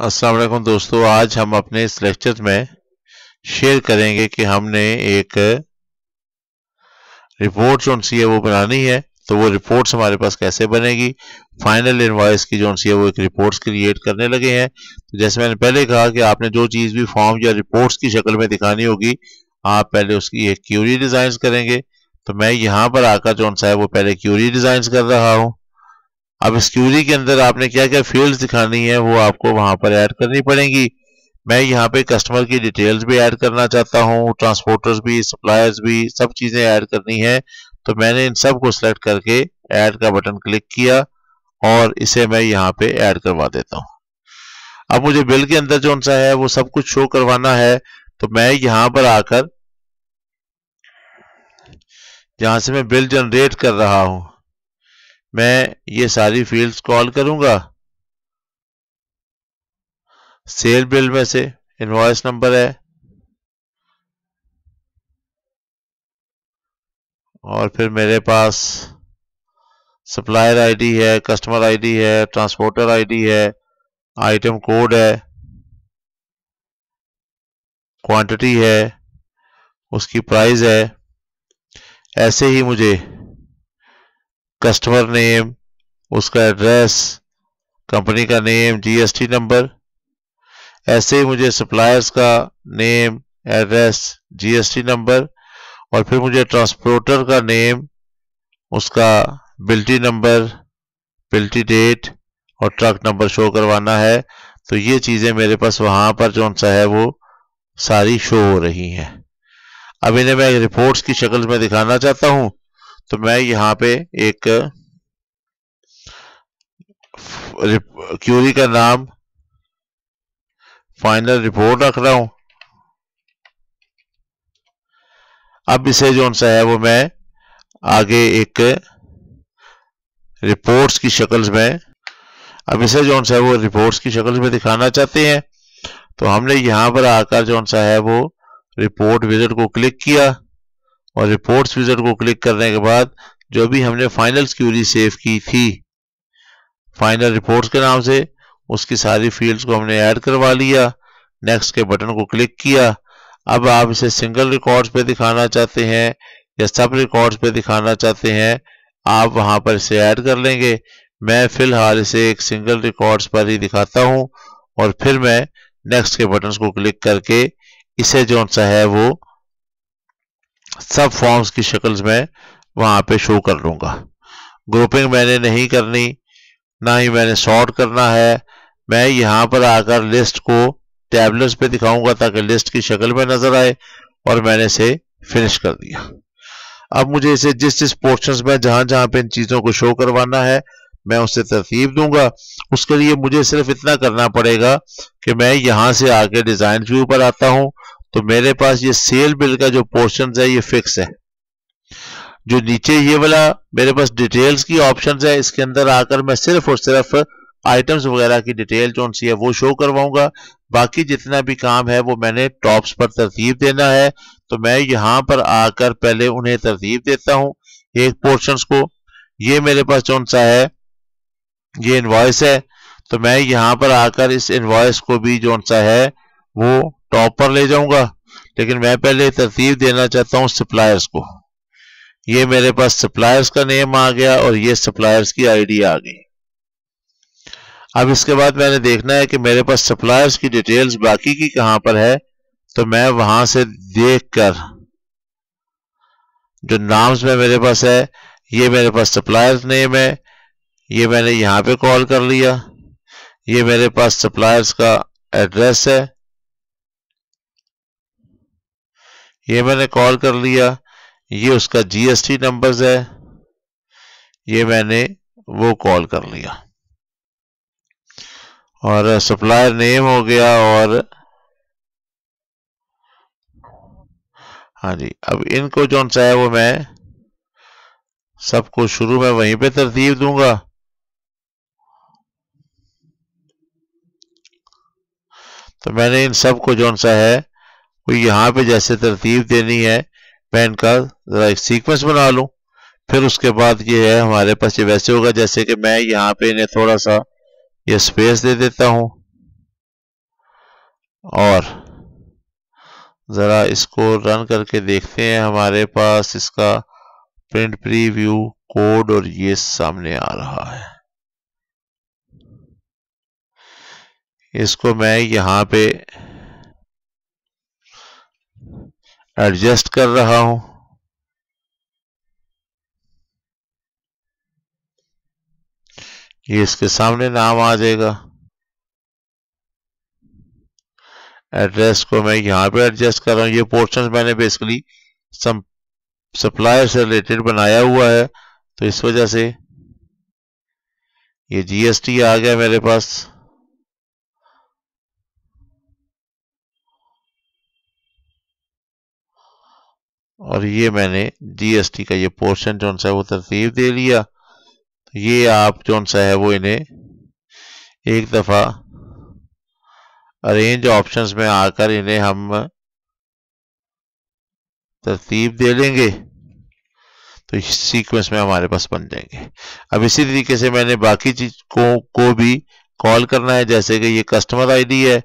अस्सलाम वालेकुम दोस्तों, आज हम अपने इस लेक्चर में शेयर करेंगे कि हमने एक रिपोर्ट जो सी है वो बनानी है। तो वो रिपोर्ट्स हमारे पास कैसे बनेगी, फाइनल इनवॉइस की जो सी है वो एक रिपोर्ट्स क्रिएट करने लगे हैं। तो जैसे मैंने पहले कहा कि आपने जो चीज़ भी फॉर्म या रिपोर्ट्स की शक्ल में दिखानी होगी, आप पहले उसकी एक क्यूरी डिज़ाइन करेंगे। तो मैं यहाँ पर आकर जो सा है वो पहले क्यूरी डिज़ाइन कर रहा हूँ। अब इस क्यूरी के अंदर आपने क्या क्या फील्ड्स दिखानी है वो आपको वहां पर ऐड करनी पड़ेंगी। मैं यहाँ पे कस्टमर की डिटेल्स भी ऐड करना चाहता हूँ, ट्रांसपोर्टर्स भी, सप्लायर्स भी, सब चीज़ें ऐड करनी है। तो मैंने इन सब को सिलेक्ट करके ऐड का बटन क्लिक किया और इसे मैं यहाँ पे ऐड करवा देता हूँ। अब मुझे बिल के अंदर जो सा है वो सब कुछ शो करवाना है। तो मैं यहाँ पर आकर जहाँ से मैं बिल जनरेट कर रहा हूँ, मैं ये सारी फील्ड्स कॉल करूंगा। सेल बिल में से इनवॉइस नंबर है और फिर मेरे पास सप्लायर आईडी है, कस्टमर आईडी है, ट्रांसपोर्टर आईडी है, आइटम कोड है, क्वांटिटी है, उसकी प्राइस है। ऐसे ही मुझे कस्टमर नेम, उसका एड्रेस, कंपनी का नेम, जीएसटी नंबर, ऐसे ही मुझे सप्लायर्स का नेम, एड्रेस, जीएसटी नंबर और फिर मुझे ट्रांसपोर्टर का नेम, उसका बिल्टी नंबर, बिल्टी डेट और ट्रक नंबर शो करवाना है। तो ये चीज़ें मेरे पास वहाँ पर जो सा है वो सारी शो हो रही हैं। अब इन्हें मैं रिपोर्ट्स की शक्ल में दिखाना चाहता हूँ। तो मैं यहाँ पे एक क्यूरी का नाम फाइनल रिपोर्ट रख रहा हूँ। अब इसे जो सा है वो मैं आगे एक रिपोर्ट्स की शक्ल में, अब इसे जो सा है वो रिपोर्ट्स की शक्ल में दिखाना चाहते हैं। तो हमने यहाँ पर आकर जो सा है वो रिपोर्ट विजिट को क्लिक किया और रिपोर्ट्स विजिट को क्लिक करने के बाद जो भी हमने फाइनल क्यूरी सेव की थी फाइनल रिपोर्ट्स के नाम से, उसकी सारी फील्ड्स को हमने ऐड करवा लिया। नेक्स्ट के बटन को क्लिक किया। अब आप इसे सिंगल रिकॉर्ड्स पे दिखाना चाहते हैं या सब रिकॉर्ड्स पे दिखाना चाहते हैं, आप वहां पर इसे ऐड कर लेंगे। मैं फिलहाल इसे एक सिंगल रिकॉर्ड्स पर ही दिखाता हूं और फिर मैं नेक्स्ट के बटन को क्लिक करके इसे जो सा है वो सब फॉर्म्स की शक्ल में वहां पे शो कर लूंगा। ग्रुपिंग मैंने नहीं करनी, ना ही मैंने सॉर्ट करना है। मैं यहाँ पर आकर लिस्ट को टैबलेट्स पे दिखाऊंगा ताकि लिस्ट की शक्ल में नजर आए और मैंने इसे फिनिश कर दिया। अब मुझे इसे जिस जिस पोर्शंस में जहां जहां पे इन चीजों को शो करवाना है मैं उससे तरतीब दूंगा। उसके लिए मुझे सिर्फ इतना करना पड़ेगा कि मैं यहां से आके डिजाइन व्यू पर आता हूं। तो मेरे पास ये सेल बिल का जो पोर्शन है ये फिक्स है। जो नीचे ये वाला मेरे पास डिटेल्स की ऑप्शंस है, इसके अंदर आकर मैं सिर्फ और सिर्फ आइटम्स वगैरह की डिटेल जो सी है वो शो करवाऊंगा। बाकी जितना भी काम है वो मैंने टॉप्स पर तरतीब देना है। तो मैं यहाँ पर आकर पहले उन्हें तरतीब देता हूँ एक पोर्शंस को। ये मेरे पास जो सा है ये इनवॉइस है। तो मैं यहाँ पर आकर इस इनवॉइस को भी जो सा है वो टॉप पर ले जाऊंगा, लेकिन मैं पहले तरतीब देना चाहता हूँ सप्लायर्स को। ये मेरे पास सप्लायर्स का नेम आ गया और ये सप्लायर्स की आईडी आ गई। अब इसके बाद मैंने देखना है कि मेरे पास सप्लायर्स की डिटेल्स बाकी की कहां पर है। तो मैं वहां से देखकर जो नाम्स में मेरे पास है, ये मेरे पास सप्लायर्स नेम है, ये मैंने यहाँ पे कॉल कर लिया। ये मेरे पास सप्लायर्स का एड्रेस है, ये मैंने कॉल कर लिया। ये उसका जीएसटी नंबर्स है, ये मैंने वो कॉल कर लिया और सप्लायर नेम हो गया। और हाँ जी, अब इनको जो सा है वो मैं सबको शुरू में वहीं पे तरतीब दूंगा। तो मैंने इन सबको जो सा है वो यहाँ पे जैसे तरतीब देनी है मैं इनका जरा एक सीक्वेंस बना लूं। फिर उसके बाद ये है हमारे पास ये वैसे होगा जैसे कि मैं यहाँ पे इन्हें थोड़ा सा ये स्पेस दे देता हूँ। और ज़रा इसको रन करके देखते हैं। हमारे पास इसका प्रिंट प्रीव्यू कोड और ये सामने आ रहा है। इसको मैं यहाँ पे एडजस्ट कर रहा हूं। ये इसके सामने नाम आ जाएगा। एड्रेस को मैं यहाँ पे एडजस्ट कर रहा हूँ। ये पोर्शन मैंने बेसिकली सप्लायर से रिलेटेड बनाया हुआ है, तो इस वजह से ये जीएसटी आ गया मेरे पास। और ये मैंने जीएसटी का ये पोर्शन जो सा है वो तरतीब दे लिया। तो ये आप जो सा है वो इन्हें एक दफ़ा अरेंज ऑप्शंस में आकर इन्हें हम तरतीब दे लेंगे तो इस सीक्वेंस में हमारे पास बन जाएंगे। अब इसी तरीके से मैंने बाकी चीज को भी कॉल करना है। जैसे कि ये कस्टमर आईडी है,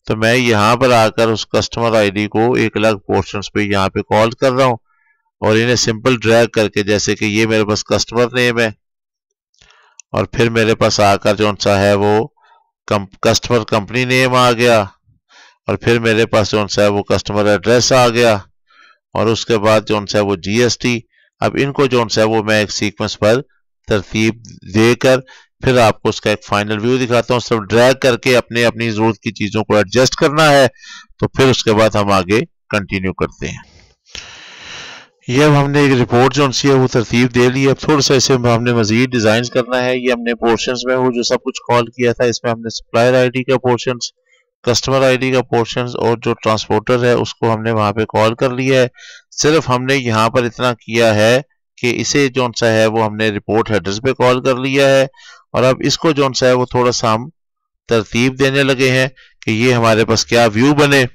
तो मैं यहाँ पर आकर उस कस्टमर आईडी को एक अलग पोर्शंस पे यहाँ पे कॉल कर रहा हूँ और इन्हें सिंपल ड्रैग करके, जैसे कि ये मेरे पास कस्टमर नेम है और फिर मेरे पास आकर जो सा है वो कस्टमर कंपनी नेम आ गया और फिर मेरे पास जो सा है वो कस्टमर एड्रेस आ गया और उसके बाद जो सा है वो जीएसटी। अब इनको जो सा है वो मैं एक सीक्वेंस पर तरतीब देकर फिर आपको उसका एक फाइनल व्यू दिखाता हूँ। सब ड्रैग करके अपने अपनी जरूरत की चीजों को एडजस्ट करना है, तो फिर उसके बाद हम आगे कंटिन्यू करते हैं। ये अब हमने एक रिपोर्ट जो सी है वो तरतीब दे ली है। अब थोड़ा सा इसे हमने मजीद डिजाइन करना है। ये हमने पोर्शंस में वो जो सब कुछ कॉल किया था, इसमें हमने सप्लायर आईडी का पोर्शंस, कस्टमर आईडी का पोर्शंस और जो ट्रांसपोर्टर है उसको हमने वहां पे कॉल कर लिया है। सिर्फ हमने यहाँ पर इतना किया है कि इसे जो सा है वो हमने रिपोर्ट हेडर्स पे कॉल कर लिया है और अब इसको जो सा है वो थोड़ा सा हम तरतीब देने लगे हैं कि ये हमारे पास क्या व्यू बने।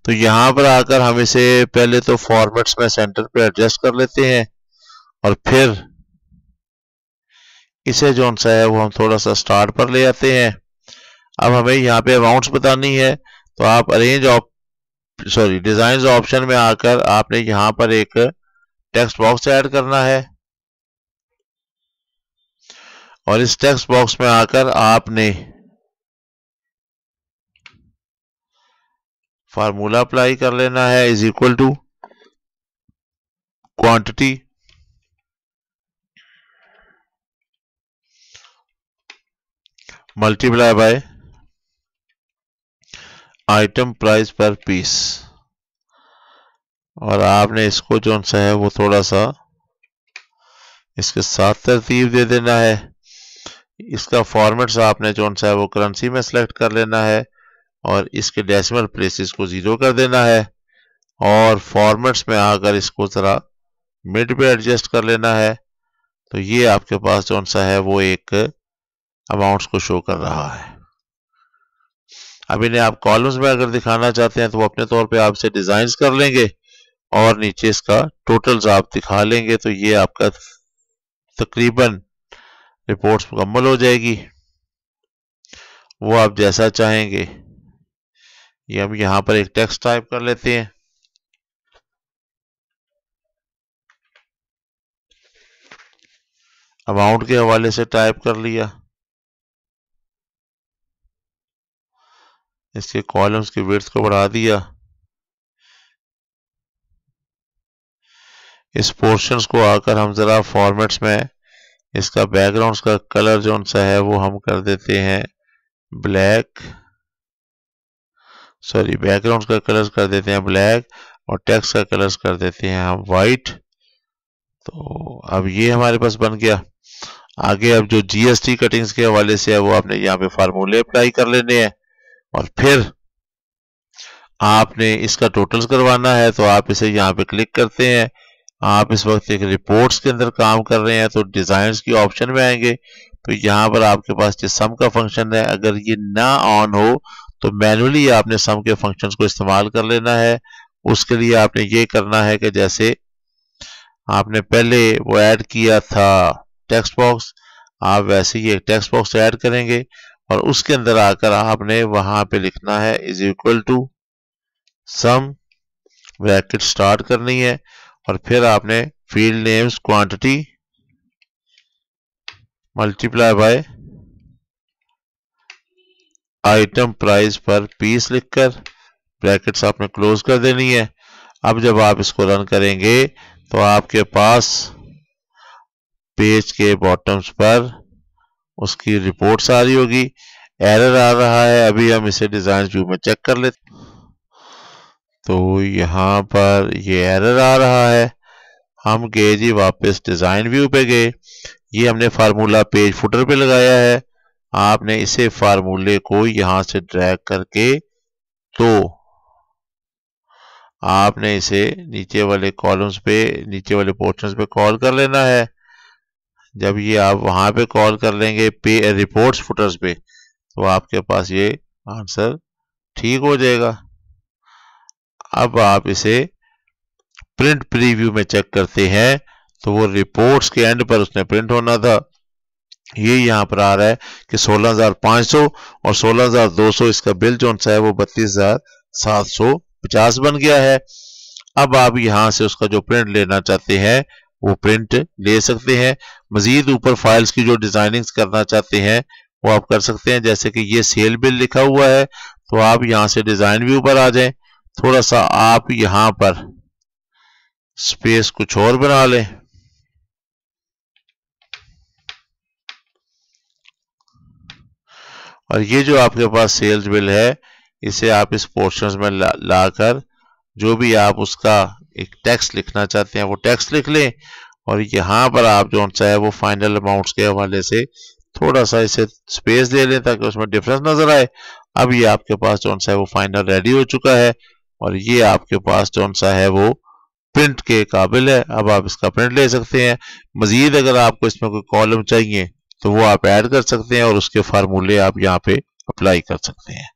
तो यहाँ पर आकर हम इसे पहले तो फॉर्मेट्स में सेंटर पे एडजस्ट कर लेते हैं और फिर इसे जो सा है वो हम थोड़ा सा स्टार्ट पर ले आते हैं। अब हमें यहाँ पे अमाउंट्स बतानी है, तो आप डिजाइन ऑप्शन में आकर आपने यहाँ पर एक टेक्स्ट बॉक्स ऐड करना है और इस टेक्स्ट बॉक्स में आकर आपने फार्मूला अप्लाई कर लेना है, is equal to quantity multiply by item price per piece. और आपने इसको जो सा है वो थोड़ा सा इसके साथ तरतीब दे देना है। इसका फॉर्मेट्स आपने जो सा है वो करेंसी में सेलेक्ट कर लेना है और इसके डेसिमल प्लेसेस को 0 कर देना है और फॉर्मेट्स में आकर इसको जरा मिड पे एडजस्ट कर लेना है। तो ये आपके पास जो सा है वो एक अमाउंट्स को शो कर रहा है। अब इन्हें आप कॉलम्स में अगर दिखाना चाहते हैं तो वो अपने तौर पे आप इसे डिजाइन कर लेंगे और नीचे इसका टोटल्स आप दिखा लेंगे, तो ये आपका तकरीबन रिपोर्ट्स मुकम्मल हो जाएगी। वो आप जैसा चाहेंगे। ये हम यहाँ पर एक टेक्स्ट टाइप कर लेते हैं। अमाउंट के हवाले से टाइप कर लिया। इसके कॉलम्स की विड्थ को बढ़ा दिया। इस पोर्शंस को आकर हम जरा फॉर्मेट्स में इसका बैकग्राउंड का कलर जो सा है वो हम कर देते हैं ब्लैक, बैकग्राउंड का कलर कर देते हैं ब्लैक और टेक्स्ट का कलर कर देते हैं हम वाइट। तो अब ये हमारे पास बन गया। आगे अब जो जीएसटी कटिंग्स के हवाले से है वो आपने यहाँ पे फार्मूले अप्लाई कर लेने हैं और फिर आपने इसका टोटल्स करवाना है। तो आप इसे यहाँ पे क्लिक करते हैं। आप इस वक्त एक रिपोर्ट्स के अंदर काम कर रहे हैं तो डिजाइन्स की ऑप्शन में आएंगे, तो यहाँ पर आपके पास जो सम का फंक्शन है अगर ये ना ऑन हो तो मैनुअली आपने सम के फंक्शंस को इस्तेमाल कर लेना है। उसके लिए आपने ये करना है कि जैसे आपने पहले वो ऐड किया था टेक्स्ट बॉक्स, आप वैसे ही एक टेक्स्ट बॉक्स ऐड करेंगे और उसके अंदर आकर आपने वहां पे लिखना है is equal to sum, bracket start करनी है और फिर आपने field names quantity multiply by item price per piece लिखकर ब्रैकेट्स आपने क्लोज कर देनी है। अब जब आप इसको रन करेंगे तो आपके पास पेज के बॉटम्स पर उसकी रिपोर्ट्स आ रही होगी। एरर आ रहा है, अभी हम इसे डिजाइन व्यू में चेक कर लेते। तो यहाँ पर ये एरर आ रहा है। हम गए जी वापस डिजाइन व्यू पे गए, ये हमने फार्मूला पेज फुटर पे लगाया है। आपने इसे फार्मूले को यहां से ड्रैग करके तो आपने इसे नीचे वाले कॉलम्स पे, नीचे वाले पोर्शंस पे कॉल कर लेना है। जब ये आप वहां पे कॉल कर लेंगे पे रिपोर्ट्स फुटर्स पे, तो आपके पास ये आंसर ठीक हो जाएगा। अब आप इसे प्रिंट प्रीव्यू में चेक करते हैं तो वो रिपोर्ट्स के एंड पर उसने प्रिंट होना था। ये यहाँ पर आ रहा है कि 16,500 और 16,200 इसका बिल जो सा है वो 32,750 बन गया है। अब आप यहाँ से उसका जो प्रिंट लेना चाहते हैं वो प्रिंट ले सकते हैं। मजीद ऊपर फाइल्स की जो डिजाइनिंग्स करना चाहते हैं वो आप कर सकते हैं। जैसे कि ये सेल बिल लिखा हुआ है तो आप यहाँ से डिजाइन व्यू पर आ जाएं, थोड़ा सा आप यहाँ पर स्पेस कुछ और बना लें और ये जो आपके पास सेल्स बिल है इसे आप इस पोर्शंस में लाकर जो भी आप उसका एक टेक्स्ट लिखना चाहते हैं वो टेक्स्ट लिख लें और यहाँ पर आप जो सा है वो फाइनल अमाउंट्स के हवाले से थोड़ा सा इसे स्पेस दे लें ताकि उसमें डिफरेंस नजर आए। अब ये आपके पास जो सा है वो फाइनल रेडी हो चुका है और ये आपके पास जो सा है वो प्रिंट के काबिल है। अब आप इसका प्रिंट ले सकते हैं। मजीद अगर आपको इसमें कोई कॉलम चाहिए तो वो आप ऐड कर सकते हैं और उसके फार्मूले आप यहाँ पे अप्लाई कर सकते हैं।